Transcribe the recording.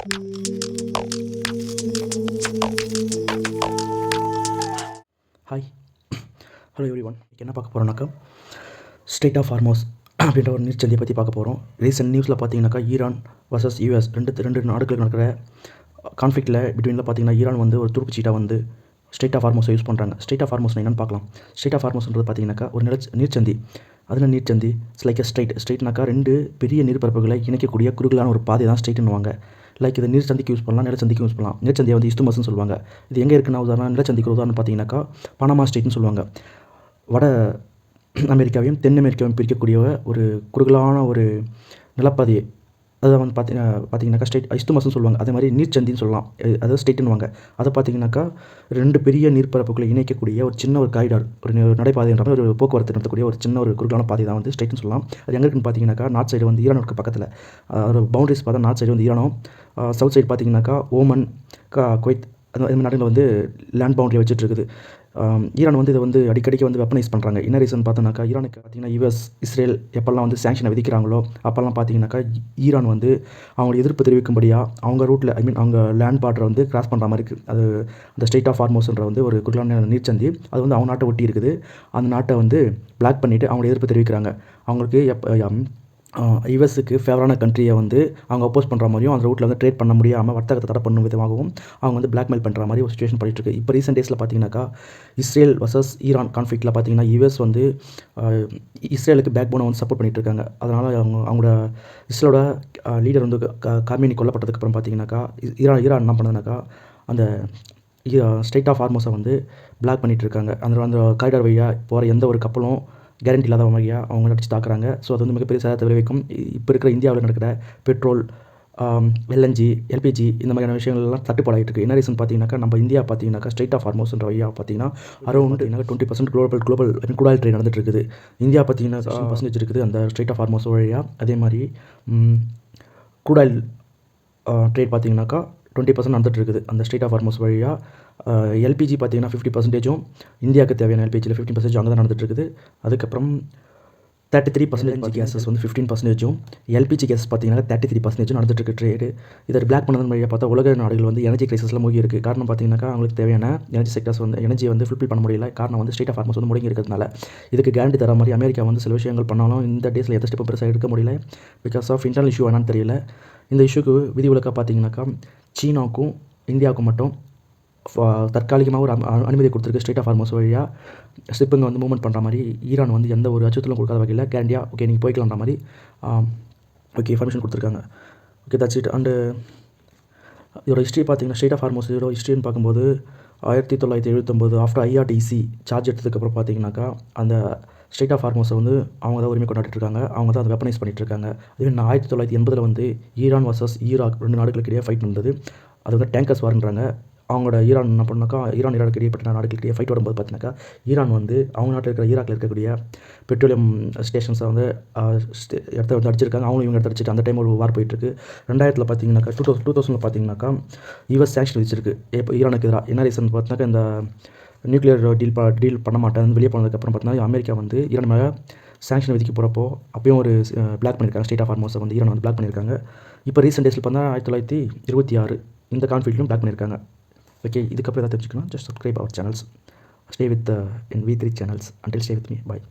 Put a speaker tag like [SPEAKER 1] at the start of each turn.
[SPEAKER 1] Hi, hello every one. என்ன பார்க்க போகிறோம்னாக்கா, straight of Hormuz அப்படின்ற ஒரு நீர்ச்சந்தியை பற்றி பார்க்க போகிறோம். ரீசெண்ட் நியூஸில் பார்த்தீங்கன்னாக்கா, ஈரான் வர்சஸ் யூஎஸ் ரெண்டு நாடுகளுக்கு நடக்கிற கான்ஃப்ளிக்ட்டில் பிட்வீனில் பார்த்தீங்கன்னா, ஈரான் வந்து ஒரு துருப்பு சீட்டாக வந்து ஸ்ட்ரெய்ட் ஆஃப் ஹார்மோஸை யூஸ் பண்ணுறாங்க. ஸ்ட்ரெய்ட் ஆஃப் ஹார்மோஸ் என்னென்னு பார்க்கலாம். ஸ்ட்ரெய்ட் ஆஃப் ஹார்மோஸ்ன்றது பார்த்தீங்கன்னாக்கா ஒரு நீர்ச்சந்தி. அதில் நீர்ச்சந்தி லைக் ஸ்ட்ரெயிட்னாக்கா ரெண்டு பெரிய நீர்ப்பரப்புகளை இணைக்கக்கூடிய குறுகலான ஒரு பாதை தான் ஸ்ட்ரெயிட்னுவாங்க. லைக் இது நீர்ச்சந்திக்கு யூஸ் பண்ணலாம், நிலச்சந்திக்கு யூஸ் பண்ணலாம். நீர்ச்சந்தியை வந்து இஸ்துமஸ்ன்னு சொல்லுவாங்க. இது எங்கே இருக்குன்னா, உதாரணம் நிலச்சந்திக்கு உதாரணம் பார்த்தீங்கன்னாக்கா பனாமா ஸ்ட்ரெயிட்னு சொல்லுவாங்க. வட அமெரிக்காவையும் தென் அமெரிக்காவையும் பிரிக்கக்கூடிய ஒரு குறுகலான ஒரு நிலப்பாதையை அதை வந்து பார்த்தீங்கன்னாக்கா இஸ்துமஸ்ன்னு சொல்லுவாங்க. அதே மாதிரி நீர்ச்சந்தின்னு சொல்லலாம், அதாவது ஸ்ட்ரெயிட்னுவாங்க. அதை பார்த்தீங்கன்னாக்கா ரெண்டு பெரிய நீர்ப்பரப்புகளை இணைக்கக்கூடிய ஒரு சின்ன ஒரு காரிடார், ஒரு நடைபாதைன்ற மாதிரி ஒரு போக்குவரத்து நடத்தக்கூடிய ஒரு சின்ன ஒரு குறுகலான பாதை தான் வந்து ஸ்ட்ரெயிட்னு சொல்லலாம். அது எங்கே இருக்குன்னு பார்த்தீங்கன்னாக்கா நார்த் சைடு வந்து ஈரானுக்கு பக்கத்தில் ஒரு பவுண்டரிஸ் பார்த்தா நார்த் சைடு வந்து ஈரானும், சவுத் சைடு பார்த்தீங்கன்னாக்கா ஓமன், குவைத் அது மாதிரி நாடுகளில் வந்து லேண்ட் பவுண்டரி வச்சுட்டு இருக்குது. ஈரான் வந்து இதை வந்து அடிக்கடிக்கு வந்து வெப்பனைஸ் பண்ணுறாங்க. என்ன ரீசன் பார்த்தோன்னாக்கா, ஈரானுக்கு பார்த்தீங்கன்னா யுஎஸ் இஸ்ரேல் எப்போல்லாம் வந்து சாங்ஷனை விதிக்கிறாங்களோ அப்போல்லாம் பார்த்தீங்கன்னாக்கா ஈரான் வந்து அவங்களை எதிர்ப்பு தெரிவிக்கும்படியாக அவங்க ரூட்டில் அவங்க லேண்ட் பார்டரை வந்து கிராஸ் பண்ணுற மாதிரி இருக்குது. அது அந்த ஸ்ட்ரெய்ட் ஆஃப் ஹார்மோஸ்ன்ற வந்து ஒரு குறுகலான நீர்ச்சந்தி, அது வந்து அவங்க நாட்டை ஒட்டி இருக்குது. அந்த நாட்டை வந்து பிளாக் பண்ணிவிட்டு அவங்களை எதிர்ப்பு தெரிவிக்கிறாங்க. அவங்களுக்கு யுஎஸ்க்கு ஃபேவரான கண்ட்ரியை வந்து அவங்க அப்போஸ் பண்ணுற மாதிரியும், அந்த ரூட்டில் வந்து ட்ரேட் பண்ண முடியாமல் வர்த்தகத்தை தடை பண்ணும் விதமாகவும் அவங்க வந்து பிளாக்மெயில் பண்ணுற மாதிரி ஒரு சிச்சுவேஷன் பண்ணிட்டுருக்கு. இப்போ ரீசெண்ட் டேஸில் பார்த்தீங்கன்னாக்கா இஸ்ரேல் வர்சஸ் ஈரான் கான்ஃப்ளிக்ட்டில் பார்த்தீங்கன்னா யுஎஸ் வந்து இஸ்ரேலுக்கு பேக் போனை வந்து சப்போர்ட் பண்ணிட்டு இருக்காங்க. அதனால் அவங்களோட இஸ்ரேலோட லீடர் வந்து காமினி கொல்லப்பட்டதுக்கப்புறம் பார்த்தீங்கன்னாக்கா ஈரான் என்ன பண்ணுதுனாக்கா அந்த ஸ்ட்ரெய்ட் ஆஃப் ஹார்மோஸை வந்து பிளாக் பண்ணிகிட்டு இருக்காங்க. அந்த காரிடார் வழியாக போகிற எந்த ஒரு கப்பலும் கேரண்டி இல்லாத வகையாக அவங்க அடித்து தாக்குறாங்க. ஸோ அது வந்து மிகப்பெரிய சேதத்தை விளைவிக்கும். இப்போ இருக்கிற இந்தியாவில் நடக்கிற பெட்ரோல், எல்என்ஜி, எல்பிஜி இந்த மாதிரியான விஷயங்கள்லாம் தட்டுப்பாடாகிட்டு இருக்குது. என்ன ரீசன் பார்த்தீங்கன்னாக்கா, நம்ம இந்தியா பார்த்தீங்கன்னாக்கா ஸ்ட்ரெய்ட் ஆஃப் ஹார்மோஸ்ன்ற வழியாக பார்த்தீங்கன்னா around 20% global crude oil trade நடந்துட்டு இருக்குது. இந்தியா பார்த்தீங்கன்னா 60% இருக்குது அந்த ஸ்ட்ரெய்ட் ஆஃப் ஹார்மோஸ் வழியாக. அதே மாதிரி குரூட் ஆயில் ட்ரேட் பார்த்தீங்கன்னாக்கா 20% நடந்துட்டு இருக்குது அந்த ஸ்ட்ரெய்ட் ஆஃப் ஹார்மோஸ் வழியாக. எல்பிஜி பார்த்தீங்கன்னா 50%, இந்தியாவுக்கு தேவையான எல்பிஜியில் 15% அங்கே தான் நடந்துட்டு இருக்குது. அதுக்கப்புறம் 33% கேஸஸ் வந்து 15%, எல்பிஜி கேஸ் பார்த்தீங்கன்னா 33% நடந்துட்டு இருக்கு ட்ரேடு. இதை பிளாக் பண்ணது வழியாக பார்த்தா உலக நாடுகள் வந்து எனர்ஜி கிரைசிஸில் மூழ்கி இருக்குது. காரணம் பார்த்தீங்கன்னாக்கா அவங்களுக்கு தேவையான எனர்ஜி செக்டர்ஸ் வந்து எனர்ஜி வந்து ஃபுல்ஃபில் பண்ண முடியல. காரணம் வந்து ஸ்ட்ரெய்ட் ஆஃப் ஹார்மோஸ் வந்து முடங்கி இருக்கிறதுனால. இதுக்கு கேரண்டி தர மாதிரி அமெரிக்கா வந்து சில விஷயங்கள் பண்ணாலும் இந்த டேஸில் எந்த ஸ்டெப்பும் பெருசாக எடுக்க முடியல. பிகாஸ் ஆஃப் இன்டர்னல் இஷ்யூ என்னன்னு தெரியல. இந்த இஷ்யூக்கு விதிவிலக்காக பார்த்தீங்கன்னாக்கா சீனாவுக்கும் இந்தியாவுக்கும் மட்டும் தற்காலிகமாக ஒரு அனுமதி கொடுத்துருக்கு ஸ்ட்ரெய்ட் ஆஃப் ஹார்மோஸ் வழியாக ஷிப்புங்க வந்து மூவ்மெண்ட் பண்ணுற மாதிரி. ஈரான் வந்து எந்த ஒரு அச்சுறுத்தலும் கொடுக்காத வகையில் கேரண்டியாக ஓகே நீங்கள் போய்க்கலான்ற மாதிரி ஓகே இன்ஃபர்மேஷன் கொடுத்துருக்காங்க. Okay that's it. அண்டு இதோட ஹிஸ்ட்ரி பார்த்தீங்கன்னா ஸ்ட்ரெய்ட் ஆஃப் ஹார்மோஸ் இதோட ஹிஸ்ட்ரின்னு பார்க்கும்போது 1979 ஆஃப்டர் ஐஆர்டிசி சார்ஜ் எடுத்ததுக்கப்புறம் பார்த்தீங்கன்னாக்கா அந்த ஸ்ட்ரெய்ட் ஆஃப் ஹார்மோஸை வந்து அவங்க தான் உரிமை கொண்டாடிட்டு இருக்காங்க. அவங்க தான் அதை வெப்பனைஸ் பண்ணிட்டு இருக்காங்க. அதுவே 1980 வந்து ஈரான் வர்சஸ் ஈராக் ரெண்டு நாடுகளுக்கு இடையே ஃபைட் நடந்தது. அது வந்து டேங்கர்ஸ் வார்ன்றாங்க. அவங்களோட ஈரான் என்ன பண்ணாக்கா ஈரானுக்கு இடையேப்பட்ட நாடுகளுக்கிடையே ஃபைட் வரும்போது பார்த்தீங்கன்னாக்கா ஈரான் வந்து அவங்க நாட்டில் இருக்கிற ஈராக்கில் இருக்கக்கூடிய பெட்ரோலியம் ஸ்டேஷன்ஸை வந்து இடத்த வந்து அடிச்சிருக்காங்க. அவங்களும் இவங்க இடத்த அடிச்சிட்டு அந்த டைம் ஒரு வார் போயிட்டுருக்கு. 2000 பார்த்தீங்கன்னாக்கா 2000 பார்த்தீங்கன்னாக்கா யுஎஸ் சாங்ஷன் வச்சிருக்கு இப்போ ஈரானுக்கு எதிராக. என்ன ரீசன் பார்த்தீங்கன்னாக்கா இந்த நியூக்ளியர் டீல் பண்ண மாட்டேன் வெளியே போனதுக்கப்புறம் பார்த்தீங்கன்னா அமெரிக்கா வந்து ஈரான் மேலே சாங்ஷன் விதிக்க போகிறப்போ அப்பயும் ஒரு பிளாக் பண்ணியிருக்காங்க. ஸ்ட்ரெய்ட் ஆஃப் ஹார்மோஸை வந்து ஈரான் வந்து பிளாக் பண்ணியிருக்காங்க. இப்போ ரீசெண்ட் டேஸில் பார்த்தா 1926 இந்த கான்ஃப்ளிக்ட்லையும் பிளாக் பண்ணியிருக்காங்க. Okay, இதுக்கப்புறம் ஏதாவது தெரிஞ்சுக்கணும், just subscribe our channels. Stay with in V3 channels. Until stay with me. Bye.